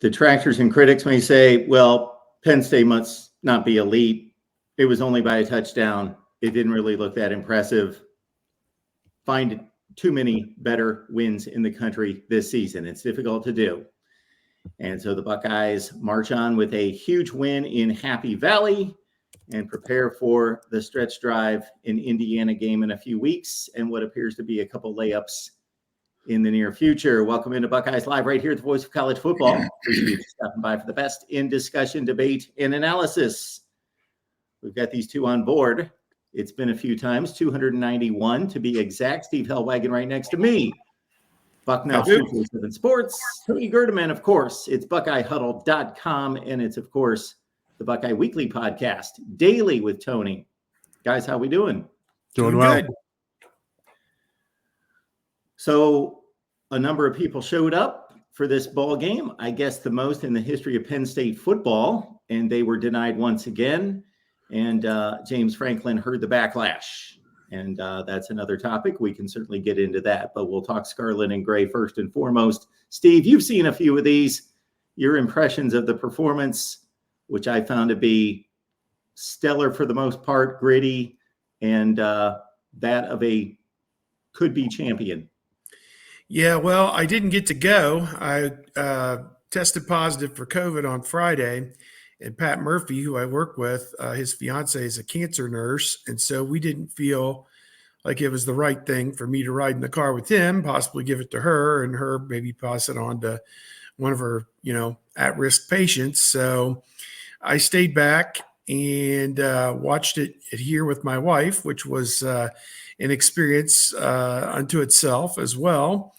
Detractors and critics may say, well, Penn State must not be elite. It was only by a touchdown. It didn't really look that impressive. Find too many better wins in the country this season. It's difficult to do. And so the Buckeyes march on with a huge win in Happy Valley and prepare for the stretch drive in Indiana game in a few weeks and what appears to be a couple layups in the near future. Welcome into Buckeyes Live right here at the Voice of College Football. Appreciate you stopping by for the best in discussion, debate, and analysis. We've got these two on board. It's been a few times, 291 to be exact. Steve Hellwagon right next to me. Bucknell 247 Sports. Tony Gerdeman, of course. It's BuckeyeHuddle.com, and it's, of course, the Buckeye Weekly Podcast, daily with Tony. Guys, how we doing? Doing well. Good. So a number of people showed up for this ball game, I guess the most in the history of Penn State football, and they were denied once again. And James Franklin heard the backlash. And that's another topic. We can certainly get into that, but we'll talk Scarlet and Gray first and foremost. Steve, you've seen a few of these. Your impressions of the performance, which I found to be stellar for the most part, gritty, and that of a could-be champion. Yeah, well, I didn't get to go. I tested positive for COVID on Friday, and Pat Murphy, who I work with, his fiance is a cancer nurse, and so we didn't feel like it was the right thing for me to ride in the car with him, possibly give it to her, and her maybe pass it on to one of her, at-risk patients. So I stayed back and watched it here with my wife, which was an experience unto itself as well.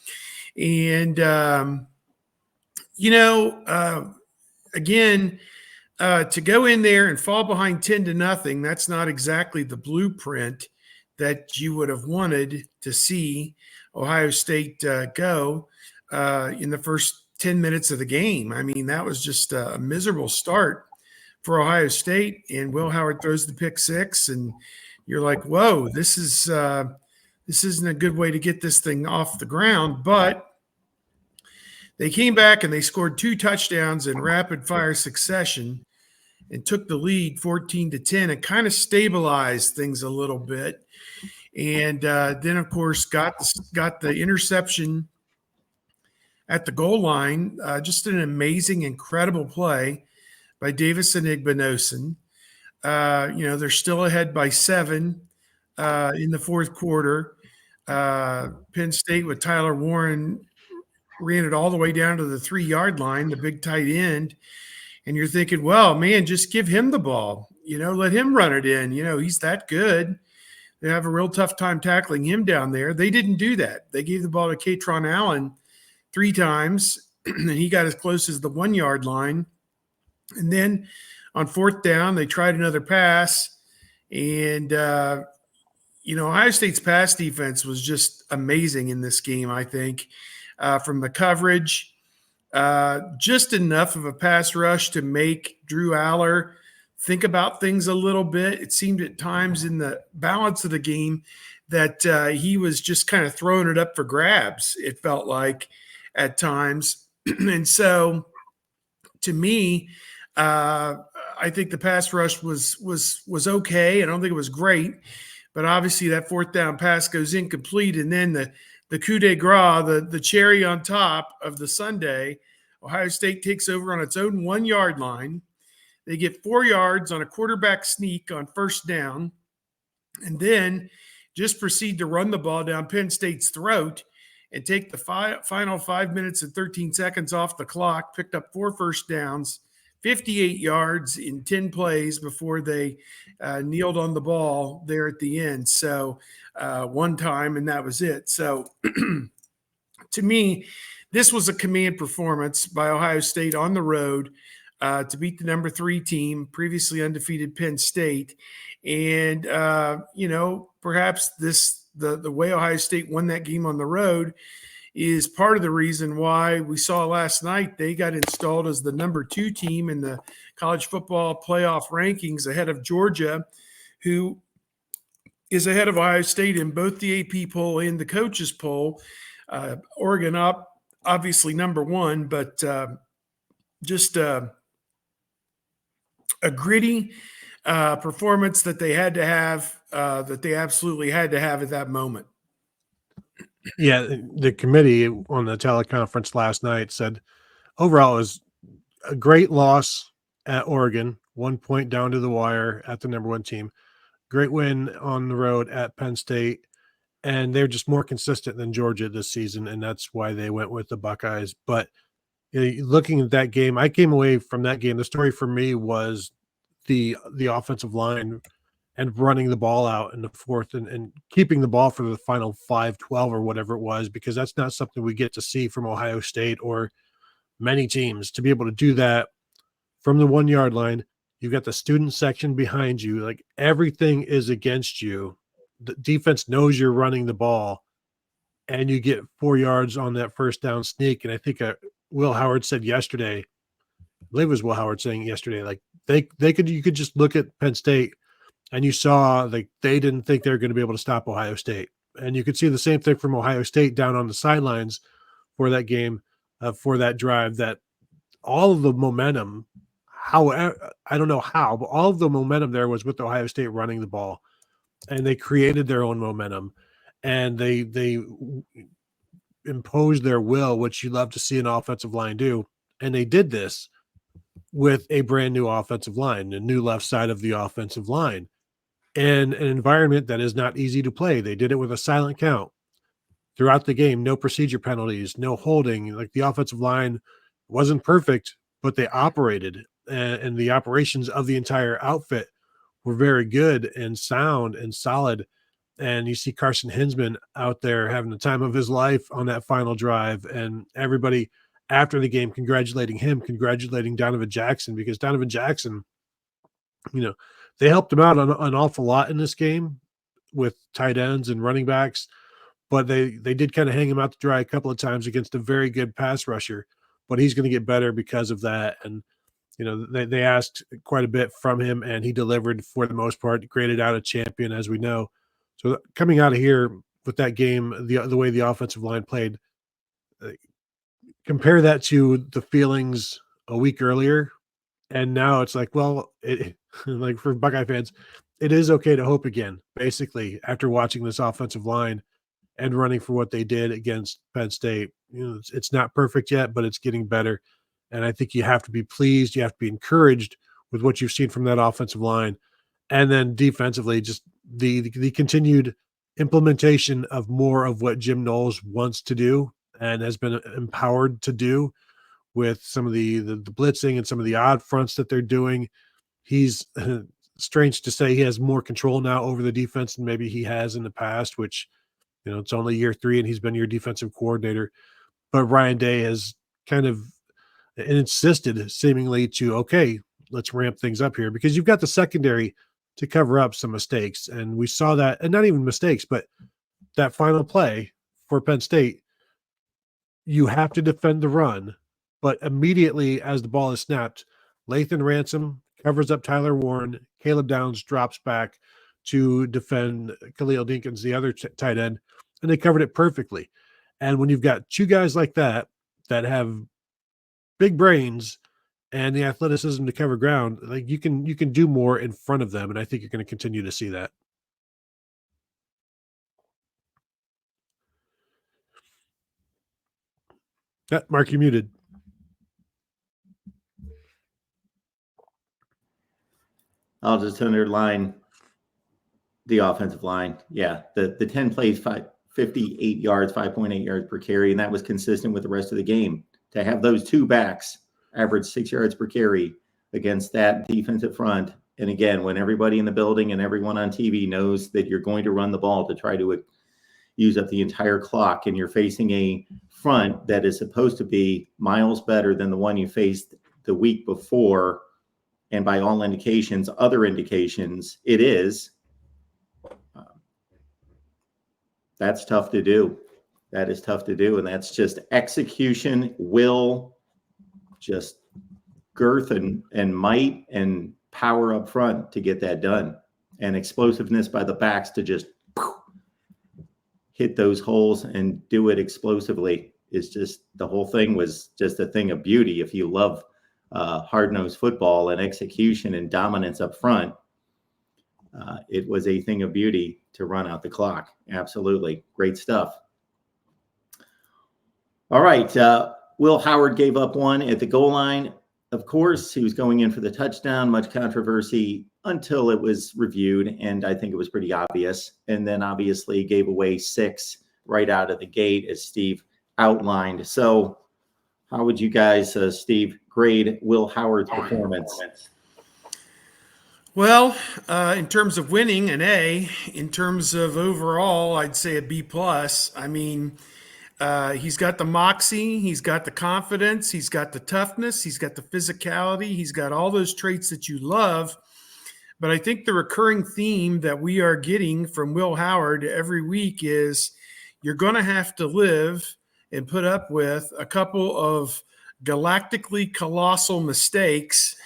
And, again, to go in there and fall behind 10-0, that's not exactly the blueprint that you would have wanted to see Ohio State go in the first 10 minutes of the game. I mean, that was just a miserable start for Ohio State, and Will Howard throws the pick six, and you're like, whoa, this isn't a good way to get this thing off the ground. But they came back and they scored 2 touchdowns in rapid fire succession and took the lead 14-10 and kind of stabilized things a little bit. And then, of course, got the interception at the goal line. Just an amazing, incredible play by Davis Enigbenosin. They're still ahead by 7 in the fourth quarter. Penn State with Tyler Warren ran it all the way down to the 3-yard line, the big tight end. And you're thinking, well, man, just give him the ball. Let him run it in. He's that good. They have a real tough time tackling him down there. They didn't do that. They gave the ball to Katron Allen 3 times, and he got as close as the 1-yard line. And then on 4th down, they tried another pass. And, Ohio State's pass defense was just amazing in this game, I think, from the coverage. Just enough of a pass rush to make Drew Aller think about things a little bit. It seemed at times in the balance of the game that he was just kind of throwing it up for grabs, it felt like at times. And so to me, I think the pass rush was okay. I don't think it was great, but obviously that 4th down pass goes incomplete. And then the coup de grace, the cherry on top of the sundae, Ohio State takes over on its own 1-yard line. They get 4 yards on a quarterback sneak on 1st down, and then just proceed to run the ball down Penn State's throat and take the final 5 minutes and 13 seconds off the clock, picked up 4 first downs, 58 yards in 10 plays before they kneeled on the ball there at the end. So one time, and that was it. So to me, this was a command performance by Ohio State on the road to beat the number 3 team, previously undefeated Penn State. And, perhaps the way Ohio State won that game on the road is part of the reason why we saw last night they got installed as the number 2 team in the college football playoff rankings ahead of Georgia, who is ahead of Ohio State in both the AP poll and the coaches poll. Oregon up, obviously number 1, but just a gritty performance that they had to have, that they absolutely had to have at that moment. Yeah, the committee on the teleconference last night said overall it was a great loss at Oregon, 1 point down to the wire at the number one team. Great win on the road at Penn State, and they're just more consistent than Georgia this season, and that's why they went with the Buckeyes. But looking at that game, I came away from that game. The story for me was the offensive line and running the ball out in the fourth and keeping the ball for the final 5-12 or whatever it was, because that's not something we get to see from Ohio State or many teams, to be able to do that from the 1 yard line. You've got the student section behind you. Like, everything is against you. The defense knows you're running the ball, and you get 4 yards on that first down sneak. And I think Will Howard said yesterday, I believe it was Will Howard saying yesterday, like you could just look at Penn State and you saw like they didn't think they were going to be able to stop Ohio State. And you could see the same thing from Ohio State down on the sidelines for that game, for that drive, that all of the momentum, however, I don't know how, but all of the momentum there was with Ohio State running the ball, and they created their own momentum, and they imposed their will, which you love to see an offensive line do. And they did this with a brand new offensive line, a new left side of the offensive line, and an environment that is not easy to play. They did it with a silent count throughout the game, no procedure penalties, no holding. Like, the offensive line wasn't perfect, but they operated, and the operations of the entire outfit were very good and sound and solid. And you see Carson Hinsman out there having the time of his life on that final drive, and everybody after the game congratulating him, congratulating Donovan Jackson, because Donovan Jackson, they helped him out on an awful lot in this game with tight ends and running backs, but they did kind of hang him out to dry a couple of times against a very good pass rusher. But he's going to get better because of that. And they asked quite a bit from him, and he delivered for the most part, graded out a champion, as we know. So coming out of here with that game, the way the offensive line played, compare that to the feelings a week earlier, and now it's like, well, like for Buckeye fans, it is okay to hope again, basically, after watching this offensive line and running for what they did against Penn State. It's not perfect yet, but it's getting better. And I think you have to be pleased. You have to be encouraged with what you've seen from that offensive line. And then defensively, just the continued implementation of more of what Jim Knowles wants to do and has been empowered to do, with some of the blitzing and some of the odd fronts that they're doing. He's strange to say, he has more control now over the defense than maybe he has in the past, which, it's only year 3 and he's been your defensive coordinator. But Ryan Day has kind of insisted seemingly to, okay, let's ramp things up here, because you've got the secondary to cover up some mistakes. And we saw that, and not even mistakes, but that final play for Penn State, you have to defend the run. But immediately as the ball is snapped, Lathan Ransom covers up Tyler Warren, Caleb Downs drops back to defend Khalil Dinkins, the other tight end, and they covered it perfectly. And when you've got two guys like that have big brains and the athleticism to cover ground, like, you can do more in front of them, and I think you're going to continue to see that. Mark, you're muted. I'll just underline the offensive line. Yeah, the 10 plays, 58 yards, 5.8 yards per carry, and that was consistent with the rest of the game. To have those two backs average 6 yards per carry against that defensive front, and again, when everybody in the building and everyone on TV knows that you're going to run the ball to try to use up the entire clock, and you're facing a front that is supposed to be miles better than the one you faced the week before, and by all indications, other indications, it is. That's tough to do. That is tough to do, and that's just execution, will, just girth and might and power up front to get that done, and explosiveness by the backs to just hit those holes and do it explosively. Is just, the whole thing was just a thing of beauty. If you love hard-nosed football and execution and dominance up front, it was a thing of beauty to run out the clock. Absolutely. Great stuff. All right. Will Howard gave up one at the goal line. Of course, he was going in for the touchdown, much controversy until it was reviewed, and I think it was pretty obvious. And then obviously gave away 6 right out of the gate, as Steve outlined. So how would you guys, Steve, grade Will Howard's performance? Well, in terms of winning, an A. In terms of overall, I'd say a B+. I mean, he's got the moxie, he's got the confidence, he's got the toughness, he's got the physicality, he's got all those traits that you love. But I think the recurring theme that we are getting from Will Howard every week is you're going to have to live and put up with a couple of galactically colossal mistakes,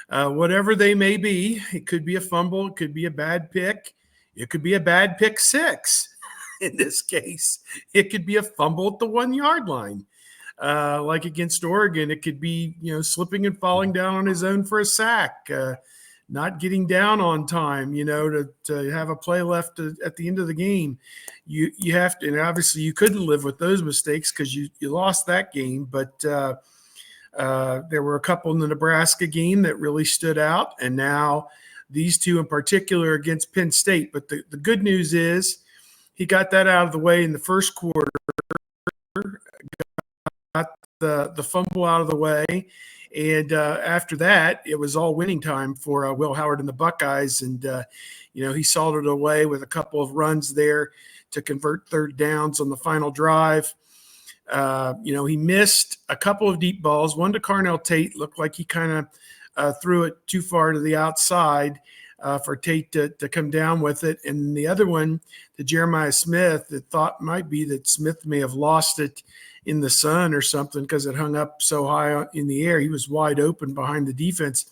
whatever they may be. It could be a fumble, it could be a bad pick, it could be a bad pick 6. In this case, it could be a fumble at the 1-yard line. Like against Oregon, it could be, slipping and falling down on his own for a sack, not getting down on time, to have a play left at the end of the game. You have to, and obviously you couldn't live with those mistakes because you lost that game. But there were a couple in the Nebraska game that really stood out, and now these two in particular against Penn State. But the good news is, he got that out of the way in the first quarter, got the fumble out of the way, and after that, it was all winning time for Will Howard and the Buckeyes. And, he salted away with a couple of runs there to convert third downs on the final drive. He missed a couple of deep balls. One to Carnell Tate, looked like he kind of threw it too far to the outside for Tate to come down with it. And the other one to Jeremiah Smith, that thought might be that Smith may have lost it in the sun or something because it hung up so high in the air. He was wide open behind the defense.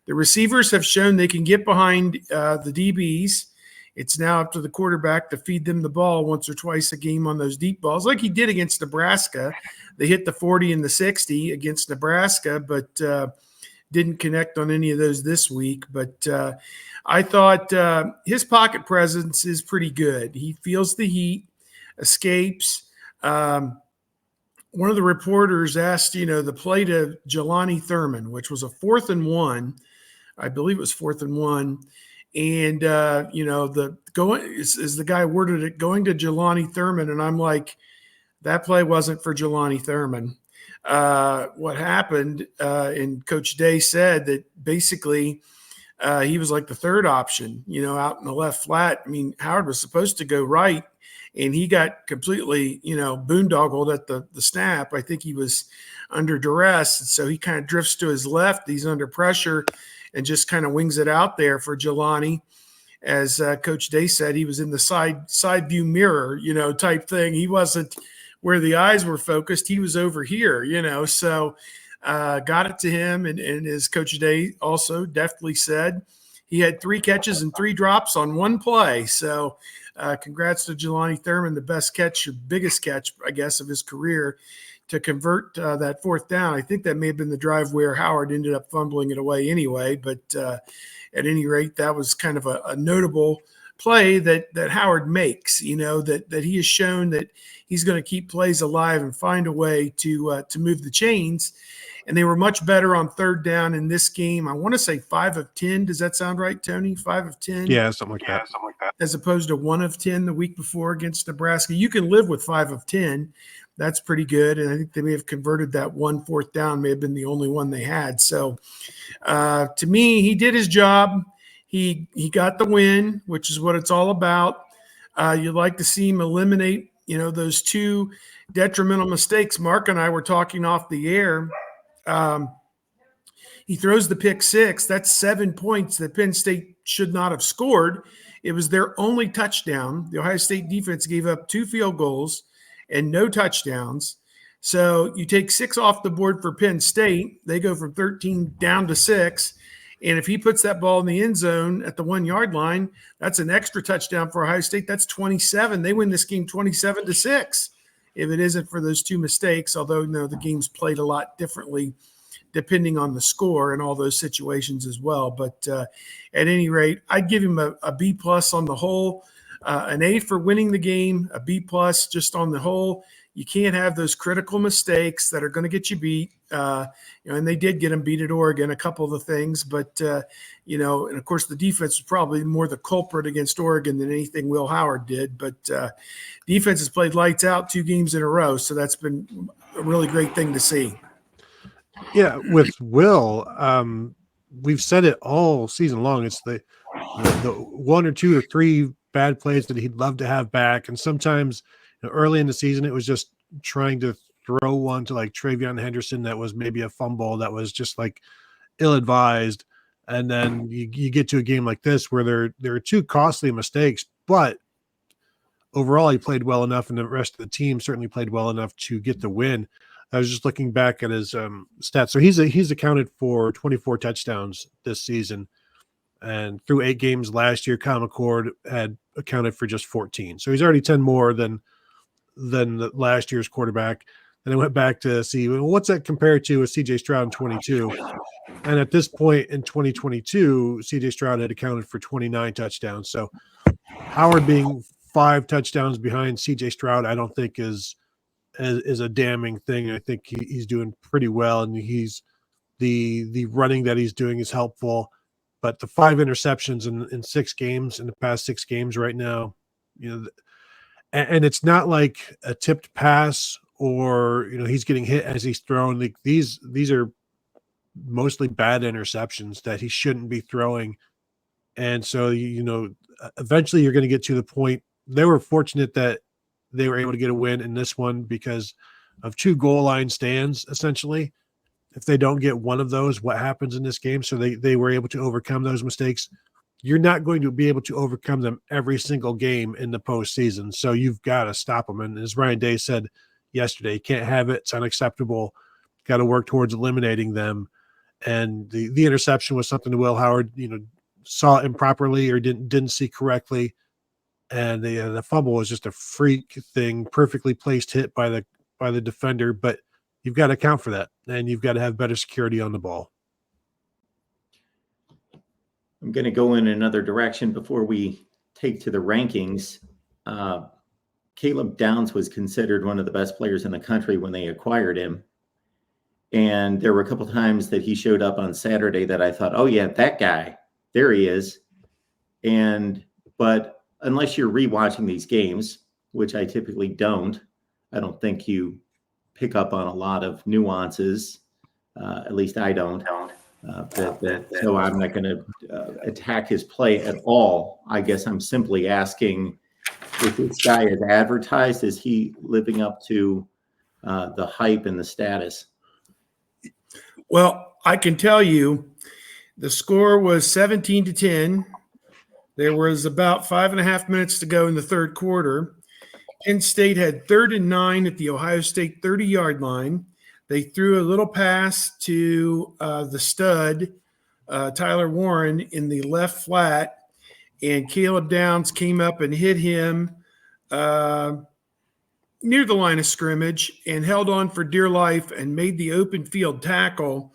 The receivers have shown they can get behind the DBs. It's now up to the quarterback to feed them the ball once or twice a game on those deep balls, like he did against Nebraska. They hit the 40 and the 60 against Nebraska, but didn't connect on any of those this week. But I thought his pocket presence is pretty good. He feels the heat, escapes. One of the reporters asked, the play to Jelani Thurman, which was a 4th and 1. I believe it was 4th and 1. And, the going is the guy worded it, going to Jelani Thurman. And I'm like, that play wasn't for Jelani Thurman. What happened, and Coach Day said that basically he was like the third option, out in the left flat. I mean, Howard was supposed to go right, and he got completely, boondoggled at the snap. I think he was under duress, and so he kind of drifts to his left. He's under pressure and just kind of wings it out there for Jelani. As Coach Day said, he was in the side view mirror, type thing. He wasn't where the eyes were focused. He was over here, so got it to him. And as Coach Day also deftly said, he had 3 catches and 3 drops on one play. So congrats to Jelani Thurman, the best catch, or biggest catch, I guess, of his career to convert that 4th down. I think that may have been the drive where Howard ended up fumbling it away anyway. But at any rate, that was kind of a notable play that Howard makes, that he has shown that he's going to keep plays alive and find a way to move the chains. And they were much better on 3rd down in this game. I want to say 5 of 10. Does that sound right, Tony? 5 of 10? Yeah, something like that. As opposed to 1 of 10 the week before against Nebraska. You can live with 5 of 10. That's pretty good. And I think they may have converted that 1 4th down, may have been the only one they had. So to me, he did his job. He got the win, which is what it's all about. You'd like to see him eliminate, those 2 detrimental mistakes. Mark and I were talking off the air. He throws the pick 6. That's 7 points that Penn State should not have scored. It was their only touchdown. The Ohio State defense gave up 2 field goals and no touchdowns. So you take 6 off the board for Penn State. They go from 13 down to 6. And if he puts that ball in the end zone at the 1-yard line, that's an extra touchdown for Ohio State. That's 27. They win this game 27-6 if it isn't for those 2 mistakes, although, the game's played a lot differently depending on the score and all those situations as well. But at any rate, I'd give him a B plus on the whole, an A for winning the game, a B plus just on the whole. You can't have those critical mistakes that are going to get you beat. And they did get them beat at Oregon, a couple of the things, but and of course the defense was probably more the culprit against Oregon than anything Will Howard did. But defense has played lights out 2 games in a row, so that's been a really great thing to see. Yeah, with Will, we've said it all season long. It's the 1 or 2 or 3 bad plays that he'd love to have back, and sometimes early in the season it was just trying to throw one to like Travion Henderson that was maybe a fumble that was just like ill-advised, and then you get to a game like this where there are 2 costly mistakes, but overall he played well enough, and the rest of the team certainly played well enough to get the win. I was just looking back at his stats. So he's accounted for 24 touchdowns this season, and through 8 games last year, Kyle McCord had accounted for just 14. So he's already 10 more than the last year's quarterback. And I went back to see, well, what's that compared to with CJ Stroud in 22? And at this point in 2022, CJ Stroud had accounted for 29 touchdowns. So Howard being 5 touchdowns behind CJ Stroud, I don't think is a damning thing. I think he's doing pretty well, and he's the running that he's doing is helpful. But the 5 interceptions in 6 games, in the past 6 games right now, and it's not like a tipped pass or he's getting hit as he's thrown. Like these are mostly bad interceptions that he shouldn't be throwing. And so eventually you're going to get to the point. They were fortunate that they were able to get a win in this one because of 2 goal line stands, essentially. If they don't get one of those, what happens in this game? So they were able to overcome those mistakes. You're not going to be able to overcome them every single game in the postseason. So you've got to stop them. And as Ryan Day said yesterday, you can't have it. It's unacceptable. Got to work towards eliminating them. And the interception was something that Will Howard, saw improperly or didn't see correctly. And the fumble was just a freak thing, perfectly placed hit by the defender. But you've got to account for that, and you've got to have better security on the ball. I'm going to go in another direction before we take to the rankings. Caleb Downs was considered one of the best players in the country when they acquired him. And there were a couple times that he showed up on Saturday that I thought, oh yeah, that guy, there he is. But unless you're rewatching these games, which I typically don't, I don't think you pick up on a lot of nuances. At least I don't. So I'm not going to attack his play at all. I guess I'm simply asking if this guy is advertised, is he living up to the hype and the status? Well, I can tell you the score was 17-10. There was about 5.5 minutes to go in the third quarter. Penn State had 3rd and 9 at the Ohio State 30-yard line. They threw a little pass to the stud, Tyler Warren, in the left flat, and Caleb Downs came up and hit him near the line of scrimmage and held on for dear life and made the open field tackle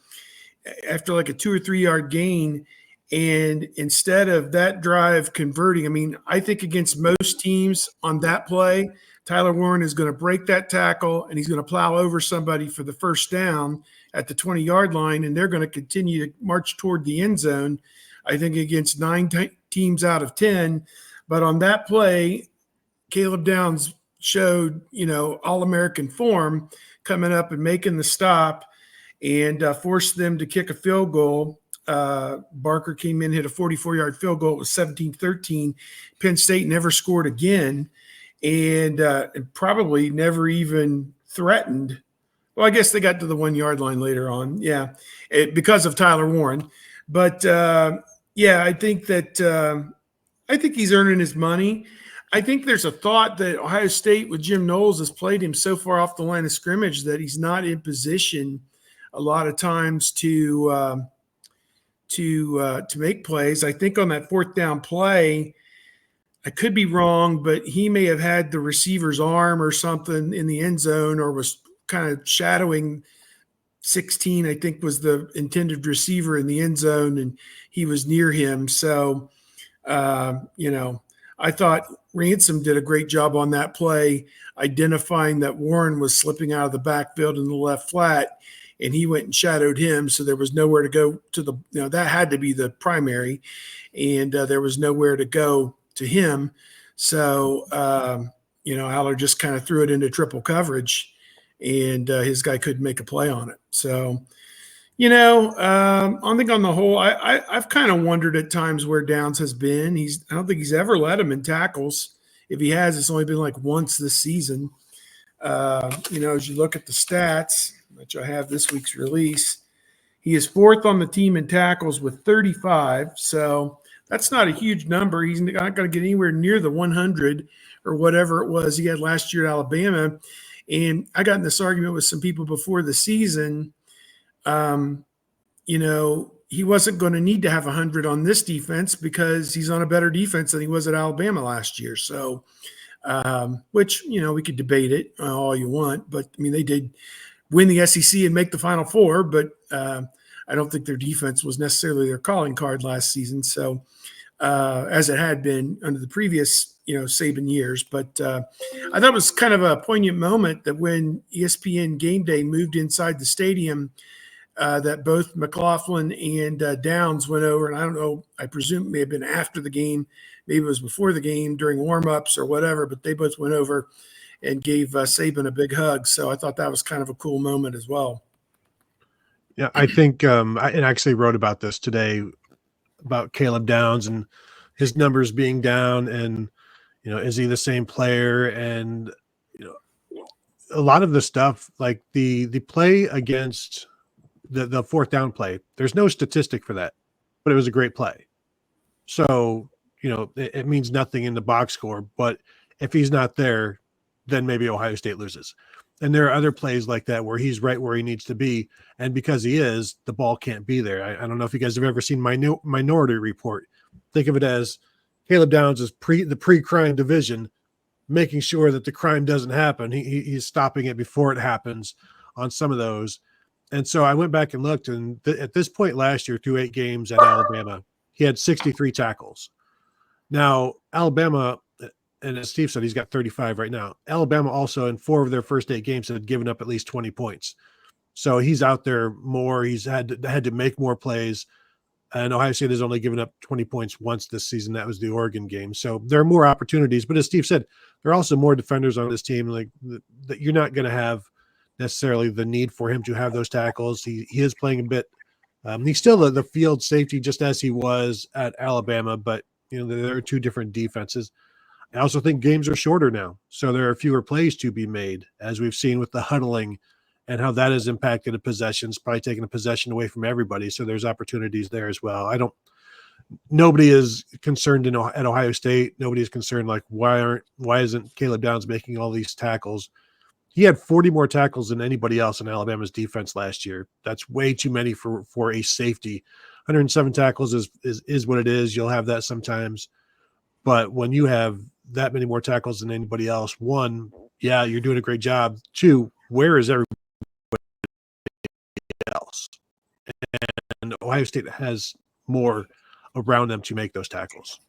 after like a 2 or 3 yard gain. And instead of that drive converting, I think against most teams on that play, Tyler Warren is going to break that tackle and he's going to plow over somebody for the first down at the 20-yard line, and they're going to continue to march toward the end zone, I think, against 9 teams out of 10. But on that play, Caleb Downs showed, All-American form coming up and making the stop and forced them to kick a field goal. Barker came in, hit a 44-yard field goal. It was 17-13. Penn State never scored again and probably never even threatened. Well, I guess they got to the 1-yard line later on. Yeah, because of Tyler Warren. But, I think that I think he's earning his money. I think there's a thought that Ohio State with Jim Knowles has played him so far off the line of scrimmage that he's not in position a lot of times to make plays. I think on that 4th down play, I could be wrong, but he may have had the receiver's arm or something in the end zone or was kind of shadowing 16, I think, was the intended receiver in the end zone, and he was near him. So, I thought Ransom did a great job on that play, identifying that Warren was slipping out of the backfield in the left flat, and he went and shadowed him. So there was nowhere to go to that had to be the primary, and there was nowhere to go to him. So, Aller just kind of threw it into triple coverage, and his guy couldn't make a play on it. So, I think on the whole, I've kind of wondered at times where Downs has been. I don't think he's ever led him in tackles. If he has, it's only been like once this season. As you look at the stats, which I have this week's release, he is fourth on the team in tackles with 35. So that's not a huge number. He's not going to get anywhere near the 100 or whatever it was he had last year at Alabama. And I got in this argument with some people before the season. He wasn't going to need to have 100 on this defense because he's on a better defense than he was at Alabama last year. So, which, we could debate it all you want, but I mean, they did win the SEC and make the Final Four, but I don't think their defense was necessarily their calling card last season. So, as it had been under the previous, Saban years. But I thought it was kind of a poignant moment that when ESPN Game Day moved inside the stadium, that both McLaughlin and Downs went over, and I don't know, I presume it may have been after the game, maybe it was before the game during warm-ups or whatever, but they both went over and gave Saban a big hug. So I thought that was kind of a cool moment as well. Yeah, I think I actually wrote about this today about Caleb Downs and his numbers being down, and is he the same player? And a lot of the stuff, like the play against the fourth down play, there's no statistic for that, but it was a great play. So it means nothing in the box score, but if he's not there, then maybe Ohio State loses. And there are other plays like that where he's right where he needs to be. And because he is, the ball can't be there. I don't know if you guys have ever seen Minority Report. Think of it as Caleb Downs is the pre-crime division, making sure that the crime doesn't happen. He's stopping it before it happens on some of those. And so I went back and looked, and at this point last year, through 8 games at Alabama, he had 63 tackles. Now, Alabama, and as Steve said, he's got 35 right now. Alabama also, in 4 of their first 8 games, had given up at least 20 points. So he's out there more. He's had to make more plays. And Ohio State has only given up 20 points once this season. That was the Oregon game. So there are more opportunities. But as Steve said, there are also more defenders on this team. Like that, you're not going to have necessarily the need for him to have those tackles. He is playing a bit. He's still the field safety, just as he was at Alabama. But there are 2 different defenses. I also think games are shorter now, so there are fewer plays to be made, as we've seen with the huddling and how that has impacted a possession. It's probably taking a possession away from everybody, so there's opportunities there as well. Nobody is concerned at Ohio State. Nobody is concerned like why isn't Caleb Downs making all these tackles? He had 40 more tackles than anybody else in Alabama's defense last year. That's way too many for a safety. 107 tackles is what it is. You'll have that sometimes, but when you have that many more tackles than anybody else, 1, yeah, you're doing a great job. 2, where is everybody else? And Ohio State has more around them to make those tackles.